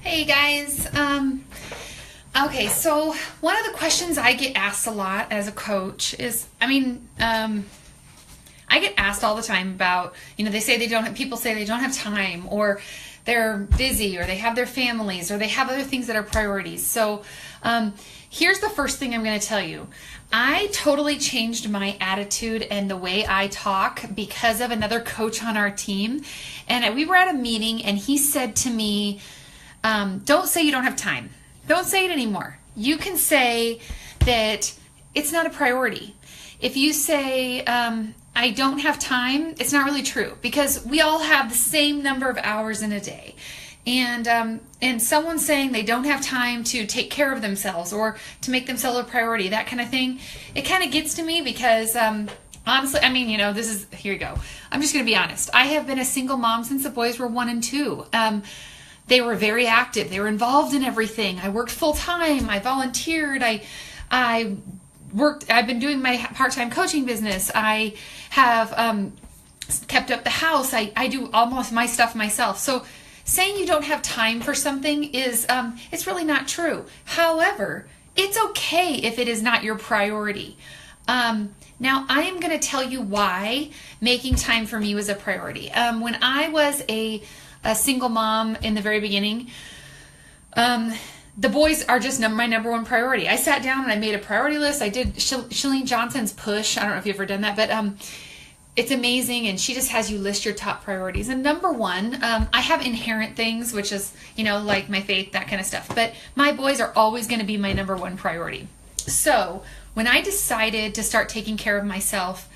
Hey guys. Okay, so one of the questions I get asked a lot as a coach is, I get asked all the time about, they say they don't have, people say they don't have time, or they're busy, or they have their families, or they have other things that are priorities. So, here's the first thing I'm going to tell you. I totally changed my attitude and the way I talk because of another coach on our team. And we were at a meeting, and he said to me, don't say you don't have time. Don't say it anymore. You can say that it's not a priority. If you say, I don't have time, it's not really true, because we all have the same number of hours in a day. And someone saying they don't have time to take care of themselves or to make themselves a priority, that kind of thing, it kind of gets to me because, honestly, here you go. I'm just going to be honest. I have been a single mom since the boys were 1 and 2. They were very active. They were involved in everything. I worked full time. I volunteered. I worked. I've been doing my part-time coaching business. I have kept up the house. I do almost my stuff myself. So saying you don't have time for something is it's really not true. However, it's okay if it is not your priority. Now, I am going to tell you why making time for me was a priority. When I was a single mom in the very beginning, the boys are just my number one priority. I sat down and I made a priority list. I did Chalene Johnson's push. I don't know if you've ever done that, but it's amazing, and she just has you list your top priorities. And number one, I have inherent things, which is, like my faith, that kind of stuff. But my boys are always going to be my number one priority. So when I decided to start taking care of myself,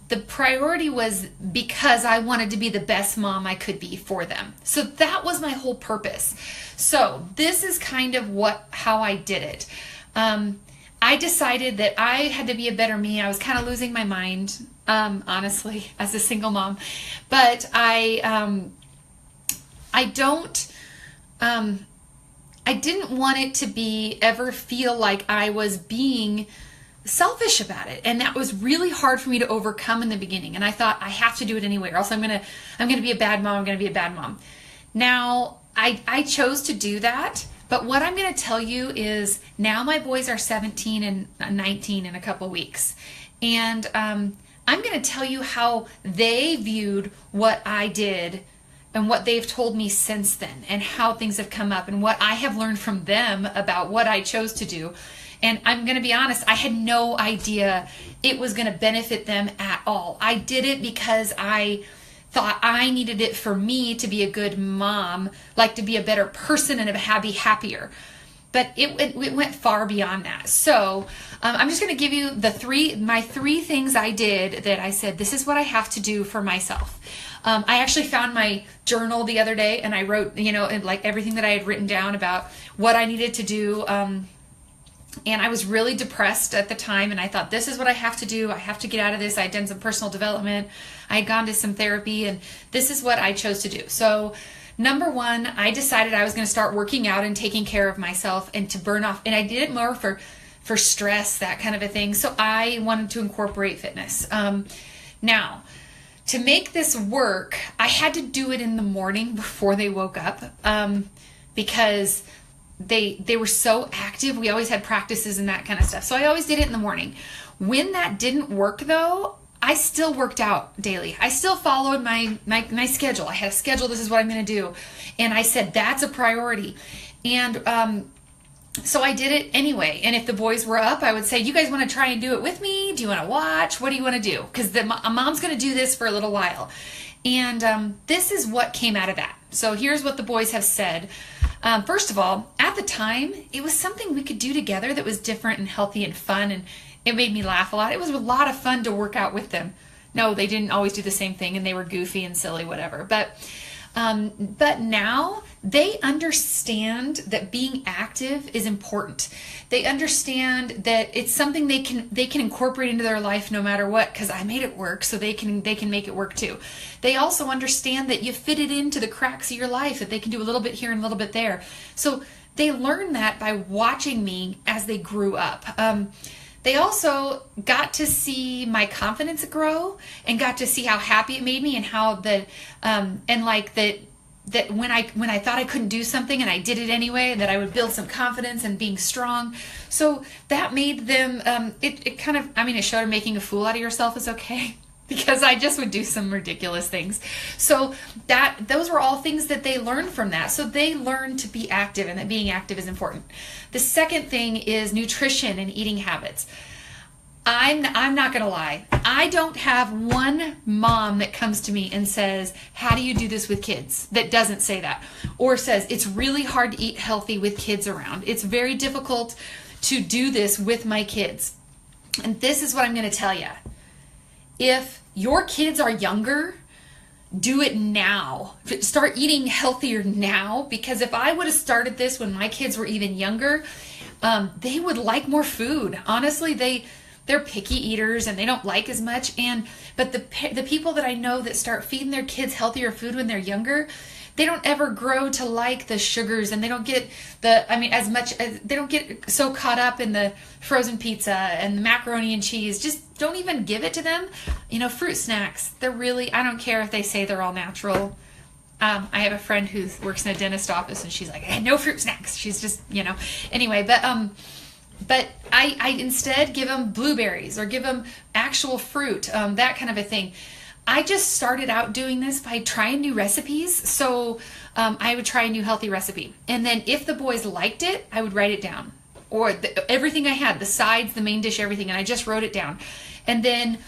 the priority was because I wanted to be the best mom I could be for them. So that was my whole purpose. So this is kind of how I did it. I decided that I had to be a better me. I was kind of losing my mind, honestly, as a single mom. But I didn't want it to ever feel like I was being selfish about it, and that was really hard for me to overcome in the beginning. And I thought, I have to do it anyway, or else I'm gonna be a bad mom. I'm gonna be a bad mom. Now I chose to do that, but what I'm gonna tell you is now my boys are 17 and 19 in a couple weeks, and I'm gonna tell you how they viewed what I did and what they've told me since then, and how things have come up, and what I have learned from them about what I chose to do. And I'm going to be honest, I had no idea it was going to benefit them at all. I did it because I thought I needed it for me to be a good mom, like to be a better person and to be happier. But it went far beyond that. So I'm just going to give you my three things I did that I said, this is what I have to do for myself. I actually found my journal the other day, and I wrote, like everything that I had written down about what I needed to do. And I was really depressed at the time, and I thought, this is what I have to do. I have to get out of this. I had done some personal development. I had gone to some therapy, and this is what I chose to do. So number one, I decided I was going to start working out and taking care of myself and to burn off. And I did it more for stress, that kind of a thing. So I wanted to incorporate fitness. Now, to make this work, I had to do it in the morning before they woke up, because they were so active. We always had practices and that kind of stuff. So I always did it in the morning. When that didn't work though, I still worked out daily. I still followed my schedule. I had a schedule. This is what I'm going to do. And I said, that's a priority. And so I did it anyway. And if the boys were up, I would say, you guys want to try and do it with me? Do you want to watch? What do you want to do? Because a mom's going to do this for a little while. And this is what came out of that. So here's what the boys have said. First of all, at the time, it was something we could do together that was different and healthy and fun, and it made me laugh a lot. It was a lot of fun to work out with them. No, they didn't always do the same thing, and they were goofy and silly, whatever. But now they understand that being active is important. They understand that it's something they can incorporate into their life no matter what, because I made it work, so they can make it work too. They also understand that you fit it into the cracks of your life, that they can do a little bit here and a little bit there. So they learn that by watching me as they grew up. They also got to see my confidence grow and got to see how happy it made me, and how that that when I thought I couldn't do something and I did it anyway, that I would build some confidence and being strong. So that made them, it kind of, I mean, it showed them making a fool out of yourself is okay. Because I just would do some ridiculous things. So those were all things that they learned from that. So they learned to be active, and that being active is important. The second thing is nutrition and eating habits. I'm not going to lie. I don't have one mom that comes to me and says, how do you do this with kids? That doesn't say that. Or says, it's really hard to eat healthy with kids around. It's very difficult to do this with my kids. And this is what I'm going to tell you. If your kids are younger, do it now. Start eating healthier now, because if I would have started this when my kids were even younger, they would like more food. Honestly, they're picky eaters and they don't like as much. But the people that I know that start feeding their kids healthier food when they're younger, they don't ever grow to like the sugars, and they don't get they don't get so caught up in the frozen pizza and the macaroni and cheese. Just don't even give it to them. Fruit snacks, they're really, I don't care if they say they're all natural. I have a friend who works in a dentist office and she's like, no fruit snacks. She's just, anyway, but I instead give them blueberries or give them actual fruit, that kind of a thing. I just started out doing this by trying new recipes. So I would try a new healthy recipe. And then if the boys liked it, I would write it down. Or everything I had, the sides, the main dish, everything. And I just wrote it down. And then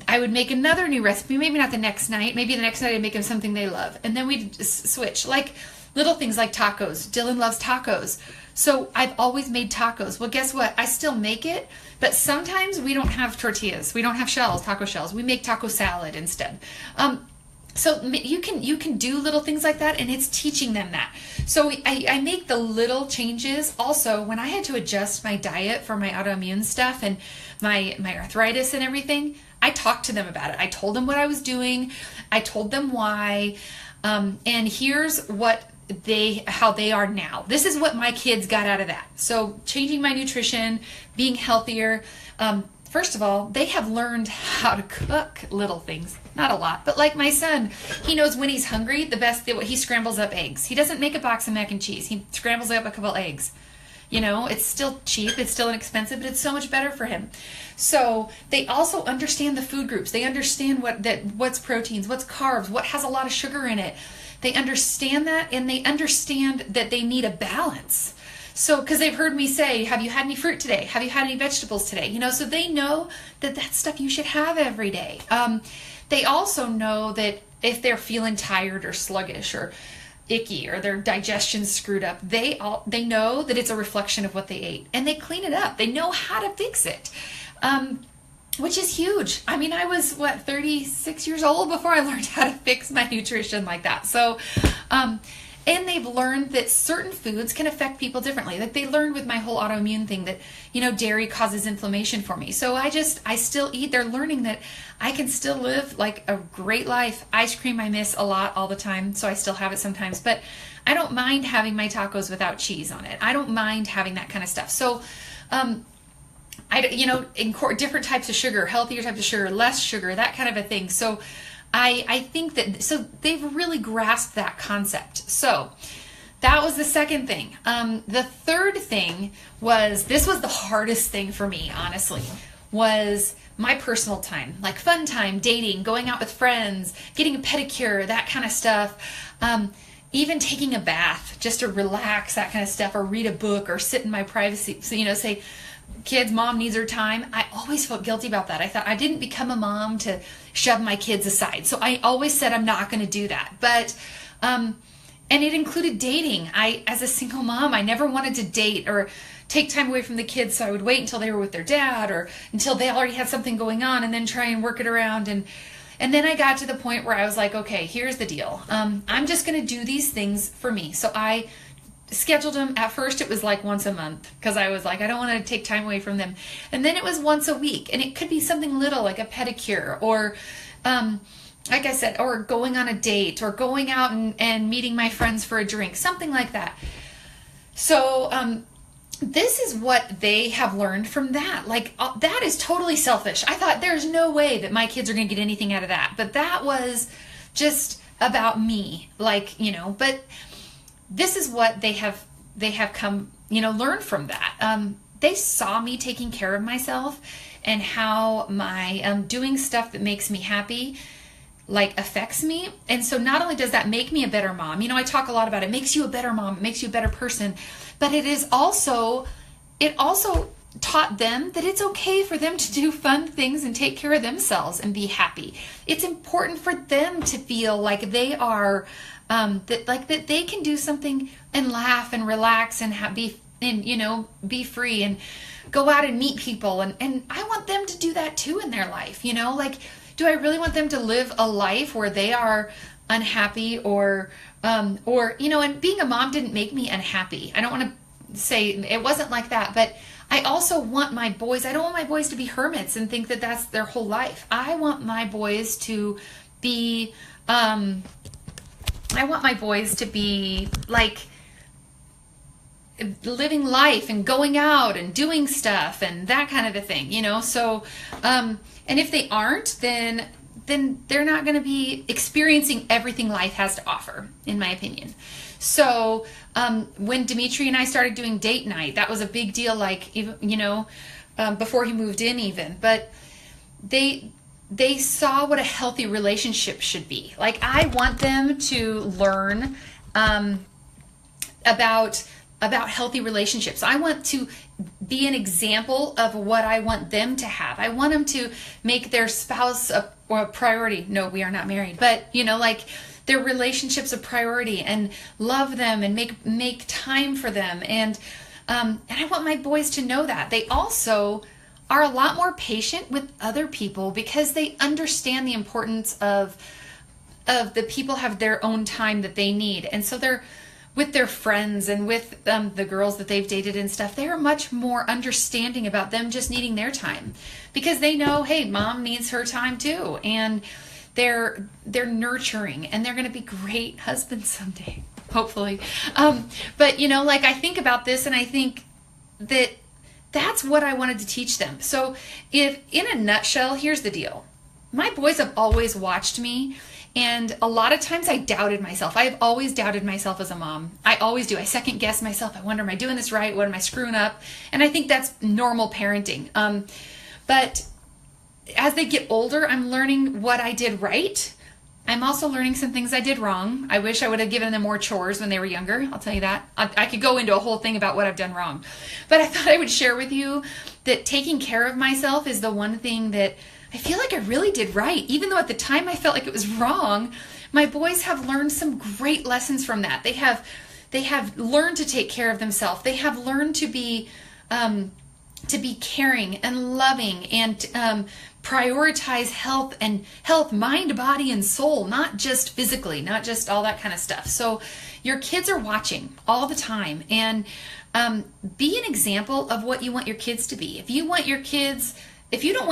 I would make another new recipe. Maybe not the next night. Maybe the next night I'd make them something they love. And then we'd switch. Like little things like tacos. Dylan loves tacos. So I've always made tacos. Well, guess what? I still make it. But sometimes we don't have tortillas. We don't have shells, taco shells. We make taco salad instead. So you can do little things like that, and it's teaching them that. So I make the little changes. Also, when I had to adjust my diet for my autoimmune stuff and my arthritis and everything, I talked to them about it. I told them what I was doing. I told them why. And here's how they are now. This is what my kids got out of that. So changing my nutrition, being healthier. First of all, they have learned how to cook little things. Not a lot, but like my son, he knows when he's hungry, he scrambles up eggs. He doesn't make a box of mac and cheese. He scrambles up a couple eggs. It's still cheap, it's still inexpensive, but it's so much better for him. So they also understand the food groups. They understand what's proteins, what's carbs, what has a lot of sugar in it. They understand that, and they understand that they need a balance. So, because they've heard me say, have you had any fruit today? Have you had any vegetables today? So they know that that's stuff you should have every day. They also know that if they're feeling tired or sluggish or icky or their digestion's screwed up, they know that it's a reflection of what they ate, and they clean it up. They know how to fix it. Which is huge. I mean, I was 36 years old before I learned how to fix my nutrition like that. So, and they've learned that certain foods can affect people differently. Like they learned with my whole autoimmune thing that, dairy causes inflammation for me. So I still eat. They're learning that I can still live like a great life. Ice cream I miss a lot all the time, so I still have it sometimes. But I don't mind having my tacos without cheese on it. I don't mind having that kind of stuff. So, different types of sugar, healthier types of sugar, less sugar, that kind of a thing. So I think that, so they've really grasped that concept. So that was the second thing. The third thing this was the hardest thing for me, honestly, was my personal time, like fun time, dating, going out with friends, getting a pedicure, that kind of stuff. Even taking a bath just to relax, that kind of stuff, or read a book or sit in my privacy. So, say, kids, mom needs her time. I always felt guilty about that. I thought I didn't become a mom to shove my kids aside. So I always said I'm not going to do that. But, and it included dating. As a single mom, I never wanted to date or take time away from the kids. So I would wait until they were with their dad or until they already had something going on and then try and work it around. And then I got to the point where I was like, okay, here's the deal. I'm just going to do these things for me. So I scheduled them. At first it was like once a month because I was like, I don't want to take time away from them. And then it was once a week, and it could be something little like a pedicure or like I said, or going on a date or going out and meeting my friends for a drink, something like that. So this is what they have learned from that. Like that is totally selfish. I thought there's no way that my kids are going to get anything out of that, but that was just about me, like, but this is what they have come, learned from that. They saw me taking care of myself and how my doing stuff that makes me happy like affects me. And so not only does that make me a better mom, I talk a lot about it makes you a better mom, it makes you a better person, but it also taught them that it's okay for them to do fun things and take care of themselves and be happy. It's important for them to feel like they are that they can do something and laugh and relax and be free and go out and meet people, and I want them to do that too in their life. Like, do I really want them to live a life where they are unhappy or and being a mom didn't make me unhappy. I don't want to say it wasn't like that, but I also want I don't want my boys to be hermits and think that that's their whole life. I want my boys to be like living life and going out and doing stuff and that kind of a thing, so and if they aren't, then they're not going to be experiencing everything life has to offer, in my opinion. So when Dimitri and I started doing date night, that was a big deal, like, before he moved in even, but they saw what a healthy relationship should be. Like, I want them to learn about healthy relationships. I want to be an example of what I want them to have. I want them to make their spouse a priority. No, we are not married, but like their relationships a priority, and love them and make time for them. And I want my boys to know that. They also are a lot more patient with other people because they understand the importance of the people have their own time that they need. And so they're with their friends and with the girls that they've dated and stuff, they're much more understanding about them just needing their time, because they know, hey, mom needs her time too. And they're nurturing, and they're going to be great husbands someday, hopefully. But like, I think about this and I think that that's what I wanted to teach them. So if, in a nutshell, here's the deal. My boys have always watched me, and a lot of times I doubted myself. I have always doubted myself as a mom. I always do. I second guess myself. I wonder, am I doing this right? What am I screwing up? And I think that's normal parenting. But as they get older, I'm learning what I did right. I'm also learning some things I did wrong. I wish I would have given them more chores when they were younger. I'll tell you that. I could go into a whole thing about what I've done wrong. But I thought I would share with you that taking care of myself is the one thing that I feel like I really did right. Even though at the time I felt like it was wrong, my boys have learned some great lessons from that. They have learned to take care of themselves. They have learned to be caring and loving and prioritize health, mind, body, and soul, not just physically, not just all that kind of stuff. So your kids are watching all the time, and be an example of what you want your kids to be. If you don't want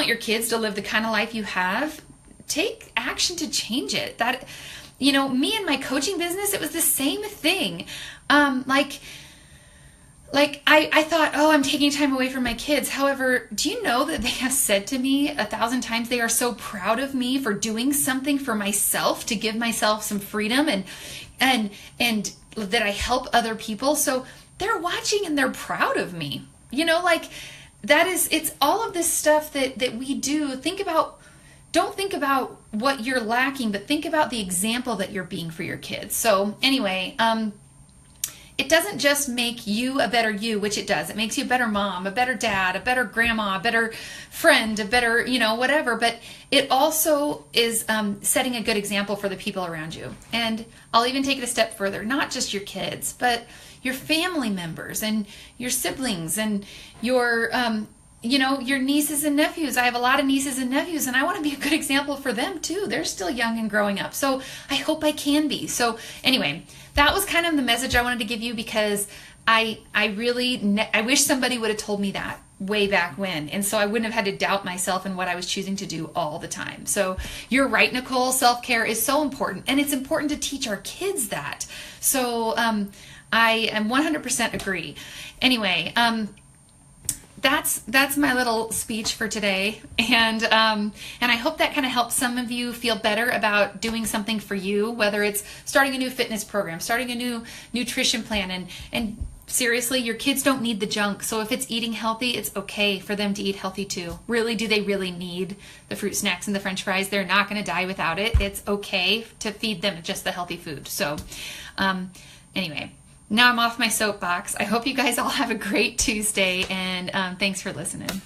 your kids to live the kind of life you have, take action to change it. That, me and my coaching business, it was the same thing. I thought, oh, I'm taking time away from my kids. However, do you know that they have said to me 1,000 times they are so proud of me for doing something for myself to give myself some freedom and that I help other people. So they're watching and they're proud of me. It's all of this stuff that we do. Don't think about what you're lacking, but think about the example that you're being for your kids. So anyway, it doesn't just make you a better you, which it does. It makes you a better mom, a better dad, a better grandma, a better friend, a better, whatever. But it also is setting a good example for the people around you. And I'll even take it a step further, not just your kids, but your family members and your siblings and your nieces and nephews. I have a lot of nieces and nephews, and I want to be a good example for them too. They're still young and growing up. So I hope I can be. So anyway, that was kind of the message I wanted to give you, because I wish somebody would have told me that way back when. And so I wouldn't have had to doubt myself and what I was choosing to do all the time. So you're right, Nicole. Self-care is so important, and it's important to teach our kids that. So I am 100% agree. Anyway, that's my little speech for today, and I hope that kind of helps some of you feel better about doing something for you, whether it's starting a new fitness program, starting a new nutrition plan, and seriously, your kids don't need the junk. So if it's eating healthy, it's okay for them to eat healthy too. Really, do they really need the fruit snacks and the French fries? They're not going to die without it. It's okay to feed them just the healthy food. So anyway. Now I'm off my soapbox. I hope you guys all have a great Tuesday, and thanks for listening.